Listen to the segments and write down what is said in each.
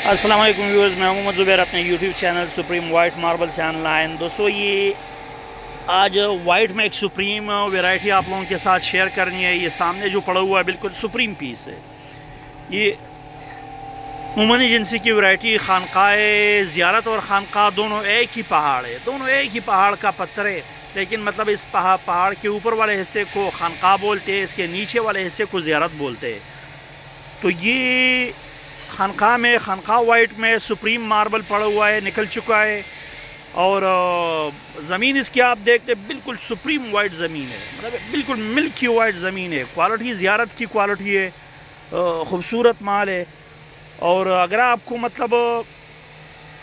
अस्सलाम वालेकुम व्यूअर्स, मैं मोहम्मद ज़ुबैर अपने YouTube channel supreme white marble से ऑनलाइन। दोस्तों, ये आज वाइट में एक सुप्रीम वैरायटी आप लोगों के साथ शेयर करनी है। ये सामने जो पड़ा हुआ है बिल्कुल सुप्रीम पीस है। ये मोमन एजेंसी की वैरायटी खानकाए ज़ियारत और खानका दोनों एक ही पहाड़ है, दोनों एक ही पहाड़ का पत्थर है। लेकिन मतलब इस पहाड़ के ऊपर वाले हिस्से को खानका बोलते हैं, इसके नीचे वाले हिस्से को ज़ियारत बोलते हैं। तो ये खानका में, खानका वाइट में सुप्रीम मार्बल पड़ा हुआ है, निकल चुका है। और ज़मीन इसकी आप देखते बिल्कुल सुप्रीम वाइट ज़मीन है, मतलब बिल्कुल मिल्की वाइट ज़मीन है। क्वालिटी ज़ियारत की क्वालिटी है, ख़ूबसूरत माल है। और अगर आपको मतलब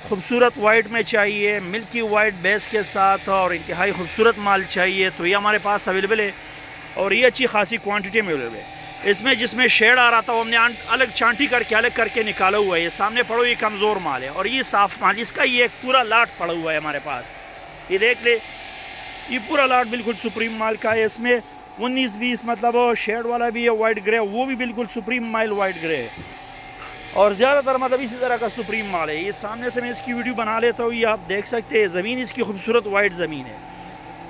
ख़ूबसूरत वाइट में चाहिए, मिल्की वाइट बेस के साथ और इंतहाई खूबसूरत माल चाहिए तो ये हमारे पास अवेलेबल है। और ये अच्छी खासी क्वांटिटी में अवेलेबल है। इसमें जिसमें शेड आ रहा था वो हमने अलग चांटी करके अलग करके निकाला हुआ है। ये सामने पड़ो ये कमज़ोर माल है और ये साफ़ माल, इसका ये एक पूरा लाट पड़ा हुआ है हमारे पास। ये देख ले, ये पूरा लाट बिल्कुल सुप्रीम माल का है। इसमें 19-20 मतलब शेड वाला भी है वाइट ग्रे, वो भी बिल्कुल सुप्रीम माल वाइट ग्रे है। और ज़्यादातर मतलब इसी तरह का सुप्रीम माल है। ये सामने से मैं इसकी वीडियो बना लेता हूँ, ये आप देख सकते हैं। ज़मीन इसकी खूबसूरत वाइट ज़मीन है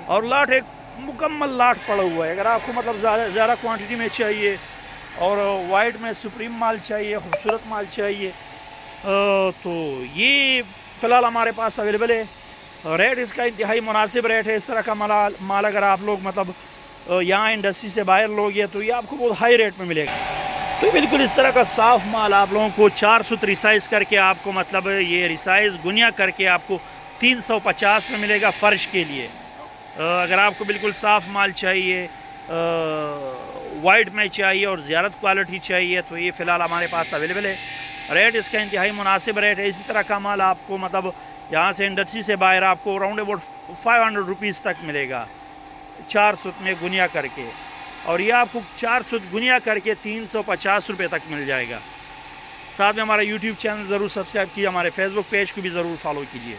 और लाट एक मुकम्मल लाट पड़ा हुआ है। अगर आपको मतलब ज़्यादा क्वांटिटी में चाहिए और वाइट में सुप्रीम माल चाहिए, खूबसूरत माल चाहिए, तो ये फ़िलहाल हमारे पास अवेलेबल है। रेट इसका इंतहाई मुनासिब रेट है। इस तरह का माल अगर आप लोग मतलब यहाँ इंडस्ट्री से बाहर लोगे तो ये आपको बहुत हाई रेट में मिलेगा। तो बिल्कुल इस तरह का साफ़ माल आप लोगों को 4 सुत रिसाइज़ करके आपको मतलब ये रिसाइज़ गुनिया करके आपको 350 में मिलेगा फ़र्श के लिए। अगर आपको बिल्कुल साफ़ माल चाहिए, वाइट में चाहिए और ज़ियारत क्वालिटी चाहिए तो ये फ़िलहाल हमारे पास अवेलेबल है। रेट इसका इंतहाई मुनासिब रेट है। इसी तरह का माल आपको मतलब यहाँ से इंडस्ट्री से बाहर आपको राउंड अबाउट 500 रुपीज़ तक मिलेगा 4 सुत में गुनिया करके। और ये आपको 4 सुत गुनिया करके 350 रुपये तक मिल जाएगा। साथ में हमारा यूट्यूब चैनल ज़रूर सब्सक्राइब कीजिए, हमारे फेसबुक पेज को भी ज़रूर फॉलो कीजिए।